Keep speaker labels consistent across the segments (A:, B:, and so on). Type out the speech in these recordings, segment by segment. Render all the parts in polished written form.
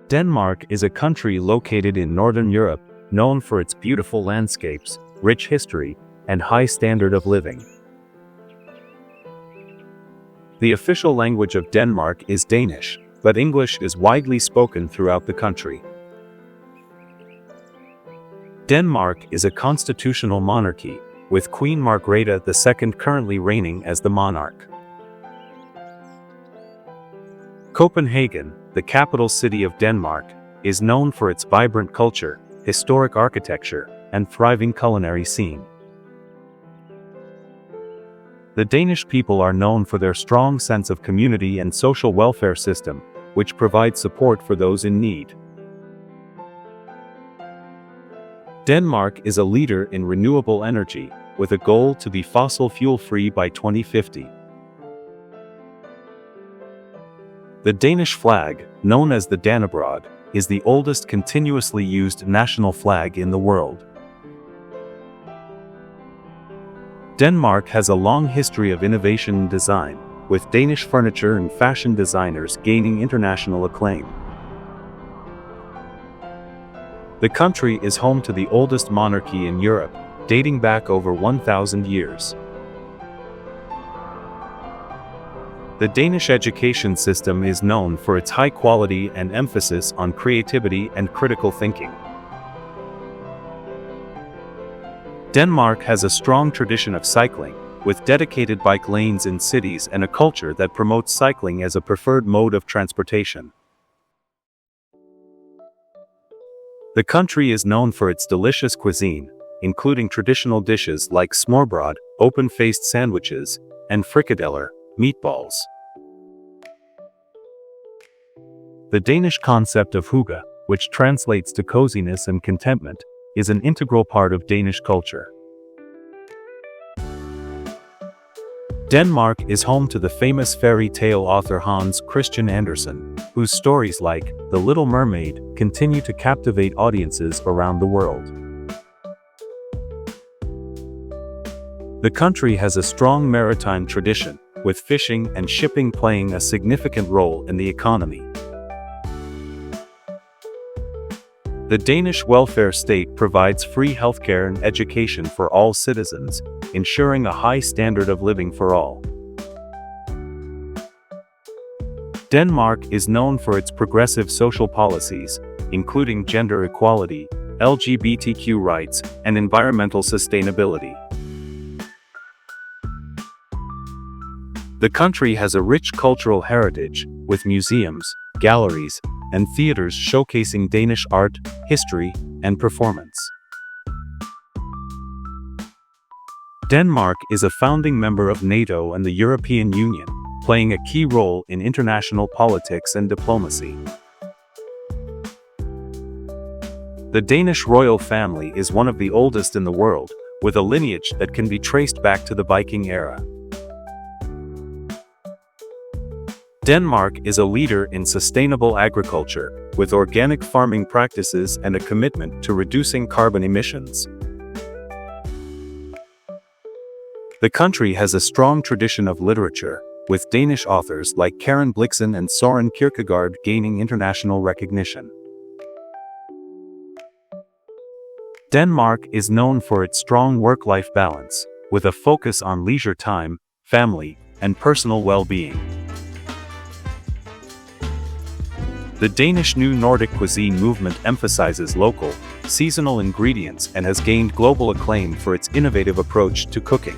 A: Denmark is a country located in Northern Europe, known for its beautiful landscapes, rich history, and high standard of living. The official language of Denmark is Danish, but English is widely spoken throughout the country. Denmark is a constitutional monarchy, with Queen Margrethe II currently reigning as the monarch. Copenhagen, the capital city of Denmark, is known for its vibrant culture, historic architecture, and thriving culinary scene. The Danish people are known for their strong sense of community and social welfare system, which provides support for those in need. Denmark is a leader in renewable energy, with a goal to be fossil fuel-free by 2050. The Danish flag, known as the Dannebrog, is the oldest continuously used national flag in the world. Denmark has a long history of innovation and design, with Danish furniture and fashion designers gaining international acclaim. The country is home to the oldest monarchy in Europe, dating back over 1,000 years. The Danish education system is known for its high quality and emphasis on creativity and critical thinking. Denmark has a strong tradition of cycling, with dedicated bike lanes in cities and a culture that promotes cycling as a preferred mode of transportation. The country is known for its delicious cuisine, including traditional dishes like smørrebrød, open-faced sandwiches, and frikadeller, meatballs. The Danish concept of hygge, which translates to coziness and contentment, is an integral part of Danish culture. Denmark is home to the famous fairy tale author Hans Christian Andersen, whose stories like The Little Mermaid continue to captivate audiences around the world. The country has a strong maritime tradition, with fishing and shipping playing a significant role in the economy. The Danish welfare state provides free healthcare and education for all citizens, ensuring a high standard of living for all. Denmark is known for its progressive social policies, including gender equality, LGBTQ rights, and environmental sustainability. The country has a rich cultural heritage, with museums, galleries, and theaters showcasing Danish art, history, and performance. Denmark is a founding member of NATO and the European Union, playing a key role in international politics and diplomacy. The Danish royal family is one of the oldest in the world, with a lineage that can be traced back to the Viking era. Denmark is a leader in sustainable agriculture, with organic farming practices and a commitment to reducing carbon emissions. The country has a strong tradition of literature, with Danish authors like Karen Blixen and Søren Kierkegaard gaining international recognition. Denmark is known for its strong work-life balance, with a focus on leisure time, family, and personal well-being. The Danish New Nordic cuisine movement emphasizes local, seasonal ingredients and has gained global acclaim for its innovative approach to cooking.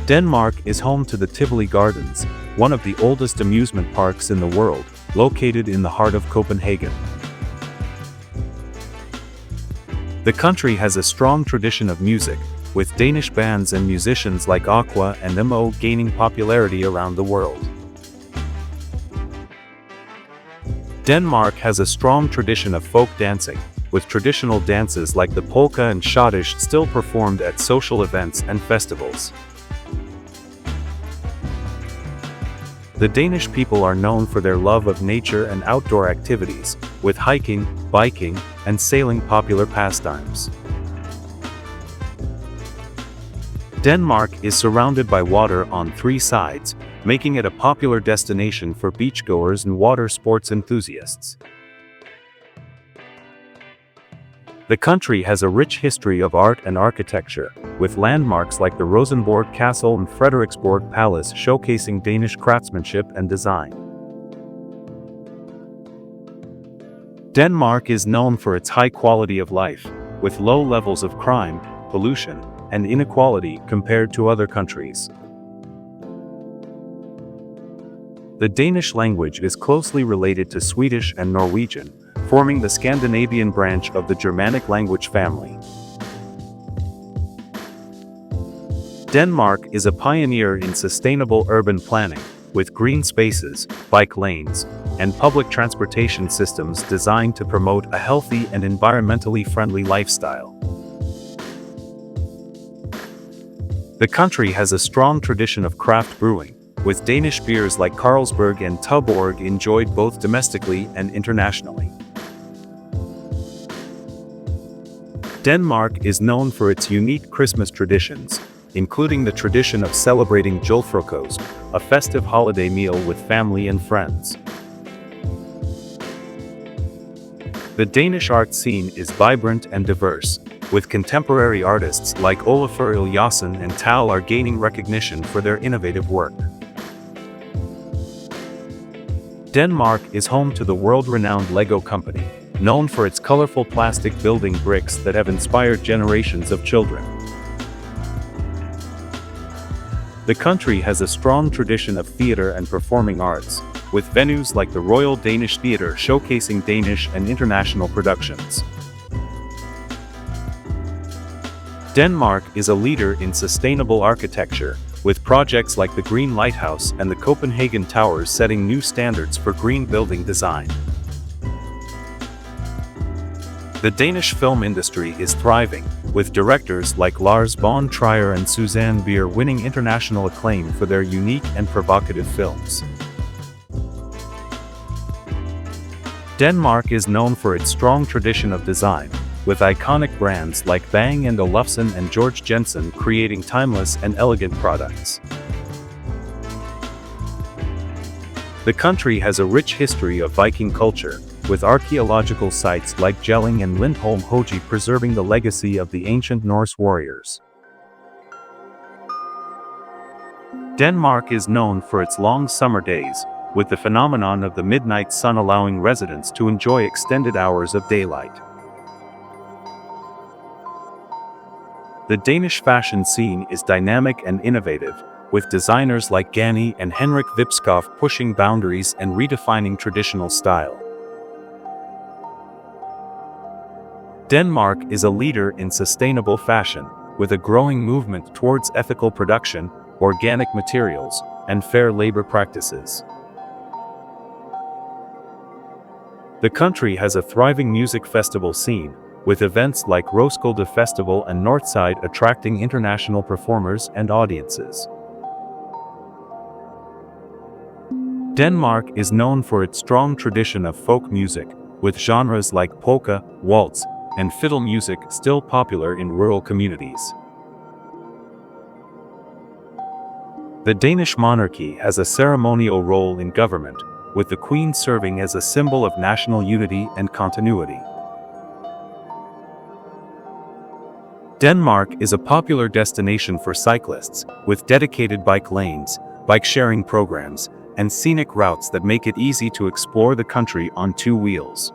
A: Denmark is home to the Tivoli Gardens, one of the oldest amusement parks in the world, located in the heart of Copenhagen. The country has a strong tradition of music, with Danish bands and musicians like Aqua and MO gaining popularity around the world. Denmark has a strong tradition of folk dancing, with traditional dances like the polka and schottische still performed at social events and festivals. The Danish people are known for their love of nature and outdoor activities, with hiking, biking, and sailing popular pastimes. Denmark is surrounded by water on 3 sides, making it a popular destination for beachgoers and water sports enthusiasts. The country has a rich history of art and architecture, with landmarks like the Rosenborg Castle and Frederiksborg Palace showcasing Danish craftsmanship and design. Denmark is known for its high quality of life, with low levels of crime, pollution, and inequality compared to other countries. The Danish language is closely related to Swedish and Norwegian, forming the Scandinavian branch of the Germanic language family. Denmark is a pioneer in sustainable urban planning, with green spaces, bike lanes, and public transportation systems designed to promote a healthy and environmentally friendly lifestyle. The country has a strong tradition of craft brewing, with Danish beers like Carlsberg and Tuborg enjoyed both domestically and internationally. Denmark is known for its unique Christmas traditions, including the tradition of celebrating Julefrokost, a festive holiday meal with family and friends. The Danish art scene is vibrant and diverse, with contemporary artists like Olafur Eliasson and Tal are gaining recognition for their innovative work. Denmark is home to the world-renowned Lego company, known for its colorful plastic building bricks that have inspired generations of children. The country has a strong tradition of theater and performing arts, with venues like the Royal Danish Theatre showcasing Danish and international productions. Denmark is a leader in sustainable architecture, with projects like the Green Lighthouse and the Copenhagen Towers setting new standards for green building design. The Danish film industry is thriving, with directors like Lars von Trier and Susanne Bier winning international acclaim for their unique and provocative films. Denmark is known for its strong tradition of design, with iconic brands like Bang & Olufsen and Georg Jensen creating timeless and elegant products. The country has a rich history of Viking culture, with archaeological sites like Jelling and Lindholm Hoji preserving the legacy of the ancient Norse warriors. Denmark is known for its long summer days, with the phenomenon of the midnight sun allowing residents to enjoy extended hours of daylight. The Danish fashion scene is dynamic and innovative, with designers like Ganni and Henrik Vipskov pushing boundaries and redefining traditional style. Denmark is a leader in sustainable fashion, with a growing movement towards ethical production, organic materials, and fair labor practices. The country has a thriving music festival scene, with events like Roskilde Festival and Northside attracting international performers and audiences. Denmark is known for its strong tradition of folk music, with genres like polka, waltz, and fiddle music still popular in rural communities. The Danish monarchy has a ceremonial role in government, with the Queen serving as a symbol of national unity and continuity. Denmark is a popular destination for cyclists, with dedicated bike lanes, bike-sharing programs, and scenic routes that make it easy to explore the country on 2 wheels.